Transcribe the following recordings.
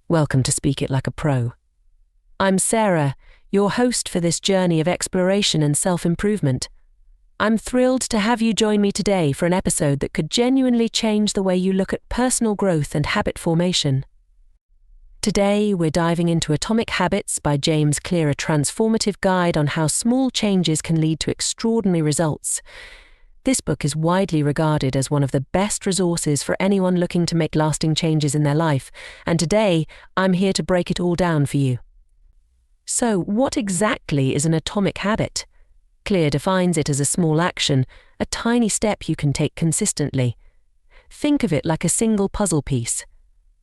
Welcome to Speak It Like a Pro. I'm Sarah, your host for this journey of exploration and self-improvement. I'm thrilled to have you join me today for an episode that could genuinely change the way you look at personal growth and habit formation. Today, we're diving into Atomic Habits by James Clear, a transformative guide on how small changes can lead to extraordinary results. This book is widely regarded as one of the best resources for anyone looking to make lasting changes in their life, and today, I'm here to break it all down for you. So, what exactly is an atomic habit? Clear defines it as a small action, a tiny step you can take consistently. Think of it like a single puzzle piece.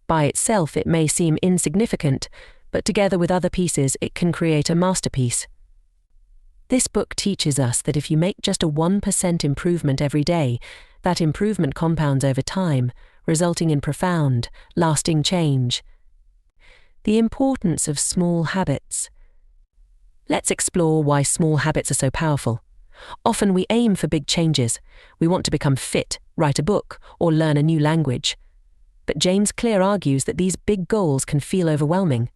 By itself, it may seem insignificant, but together with other pieces, it can create a masterpiece. This book teaches us that if you make just a 1% improvement every day, that improvement compounds over time, resulting in profound, lasting change. The importance of small habits. Let's explore why small habits are so powerful. Often we aim for big changes. We want to become fit, write a book, or learn a new language. But James Clear argues that these big goals can feel overwhelming.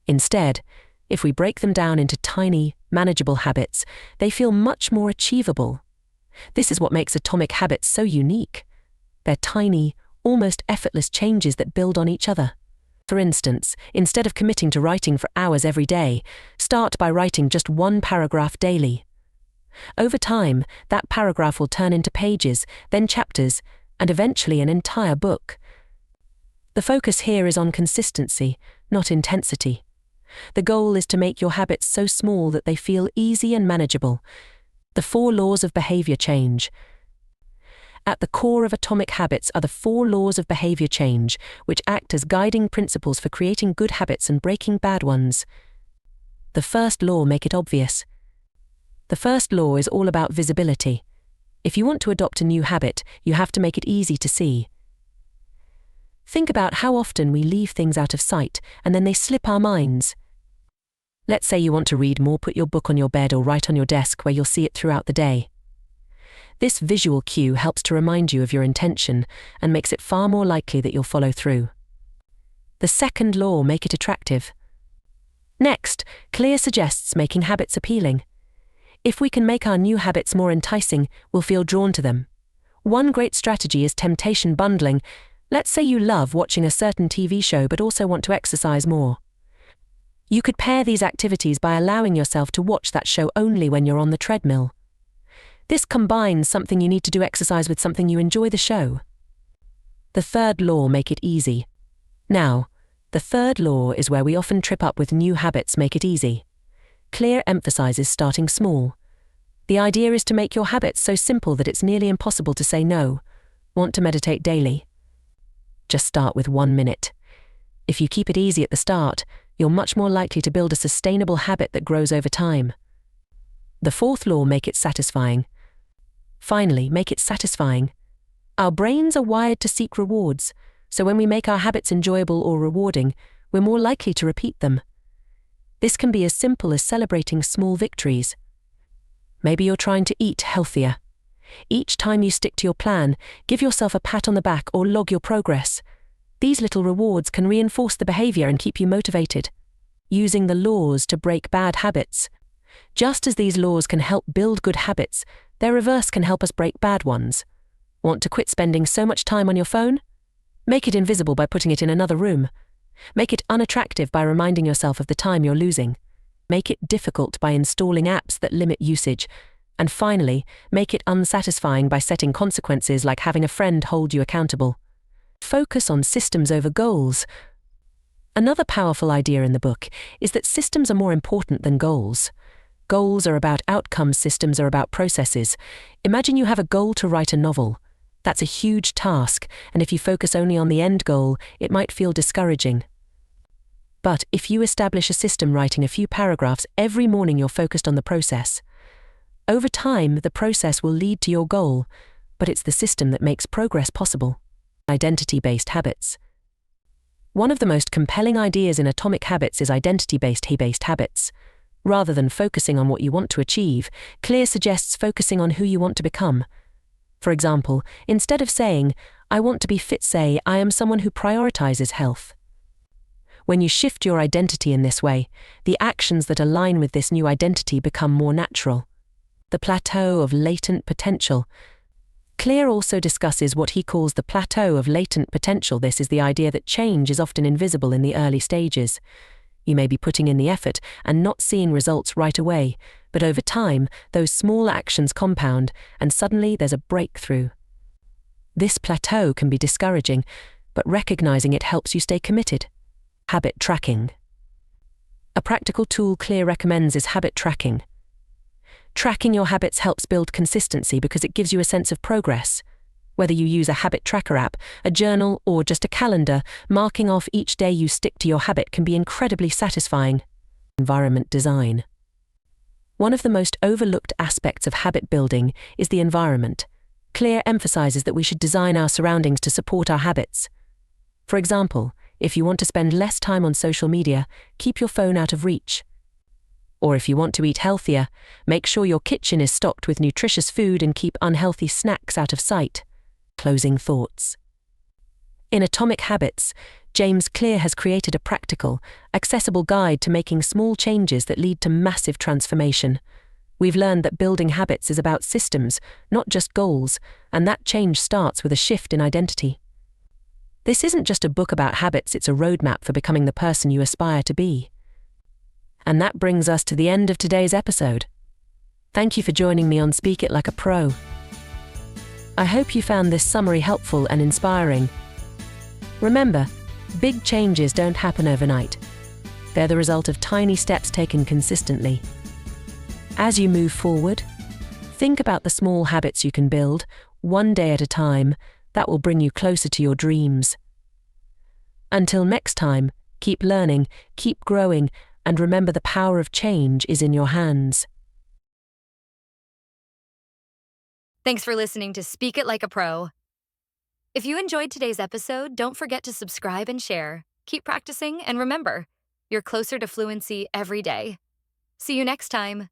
Instead, if we break them down into tiny, manageable habits, they feel much more achievable. This is what makes atomic habits so unique. They're tiny, almost effortless changes that build on each other. For instance, instead of committing to writing for hours every day, start by writing just one paragraph daily. Over time, that paragraph will turn into pages, then chapters, and eventually an entire book. The focus here is on consistency, not intensity. The goal is to make your habits so small that they feel easy and manageable. The 4 laws of behavior change. At the core of atomic habits are the 4 laws of behavior change, which act as guiding principles for creating good habits and breaking bad ones. The first law, make it obvious. The first law is all about visibility. If you want to adopt a new habit, you have to make it easy to see. Think about how often we leave things out of sight and then they slip our minds. Let's say you want to read more, put your book on your bed or right on your desk where you'll see it throughout the day. This visual cue helps to remind you of your intention and makes it far more likely that you'll follow through. The second law, make it attractive. Next, Clear suggests making habits appealing. If we can make our new habits more enticing, we'll feel drawn to them. One great strategy is temptation bundling. Let's say you love watching a certain TV show but also want to exercise more. You could pair these activities by allowing yourself to watch that show only when you're on the treadmill. This combines something you need to do exercise with something you enjoy the show. The third law, make it easy. Now, the third law is where we often trip up with new habits, make it easy. Clear emphasizes starting small. The idea is to make your habits so simple that it's nearly impossible to say no. Want to meditate daily? Just start with 1 minute. If you keep it easy at the start, you're much more likely to build a sustainable habit that grows over time. The fourth law, make it satisfying. Finally, make it satisfying. Our brains are wired to seek rewards, so when we make our habits enjoyable or rewarding, we're more likely to repeat them. This can be as simple as celebrating small victories. Maybe you're trying to eat healthier. Each time you stick to your plan, give yourself a pat on the back or log your progress. These little rewards can reinforce the behavior and keep you motivated. Using the laws to break bad habits. Just as these laws can help build good habits, their reverse can help us break bad ones. Want to quit spending so much time on your phone? Make it invisible by putting it in another room. Make it unattractive by reminding yourself of the time you're losing. Make it difficult by installing apps that limit usage. And finally, make it unsatisfying by setting consequences like having a friend hold you accountable. Focus on systems over goals. Another powerful idea in the book is that systems are more important than goals. Goals are about outcomes, systems are about processes. Imagine you have a goal to write a novel. That's a huge task, and if you focus only on the end goal, it might feel discouraging. But if you establish a system writing a few paragraphs every morning, you're focused on the process. Over time, the process will lead to your goal, but it's the system that makes progress possible. Identity-based habits. One of the most compelling ideas in Atomic Habits is identity-based habits. Rather than focusing on what you want to achieve, Clear suggests focusing on who you want to become. For example, instead of saying, "I want to be fit," say, "I am someone who prioritizes health." When you shift your identity in this way, the actions that align with this new identity become more natural. The plateau of latent potential. Clear also discusses what he calls the plateau of latent potential. This is the idea that change is often invisible in the early stages. You may be putting in the effort and not seeing results right away, but over time, those small actions compound, and suddenly there's a breakthrough. This plateau can be discouraging, but recognizing it helps you stay committed. Habit tracking. A practical tool Clear recommends is habit tracking. Tracking your habits helps build consistency because it gives you a sense of progress. Whether you use a habit tracker app, a journal, or just a calendar, marking off each day you stick to your habit can be incredibly satisfying. Environment design. One of the most overlooked aspects of habit building is the environment. Clear emphasizes that we should design our surroundings to support our habits. For example, if you want to spend less time on social media, keep your phone out of reach. Or if you want to eat healthier, make sure your kitchen is stocked with nutritious food and keep unhealthy snacks out of sight. Closing thoughts. In Atomic Habits, James Clear has created a practical, accessible guide to making small changes that lead to massive transformation. We've learned that building habits is about systems, not just goals, and that change starts with a shift in identity. This isn't just a book about habits, it's a roadmap for becoming the person you aspire to be. And that brings us to the end of today's episode. Thank you for joining me on Speak It Like a Pro. I hope you found this summary helpful and inspiring. Remember, big changes don't happen overnight. They're the result of tiny steps taken consistently. As you move forward, think about the small habits you can build, one day at a time, that will bring you closer to your dreams. Until next time, keep learning, keep growing, and remember the power of change is in your hands. Thanks for listening to Speak It Like a Pro. If you enjoyed today's episode, don't forget to subscribe and share. Keep practicing, and remember, you're closer to fluency every day. See you next time.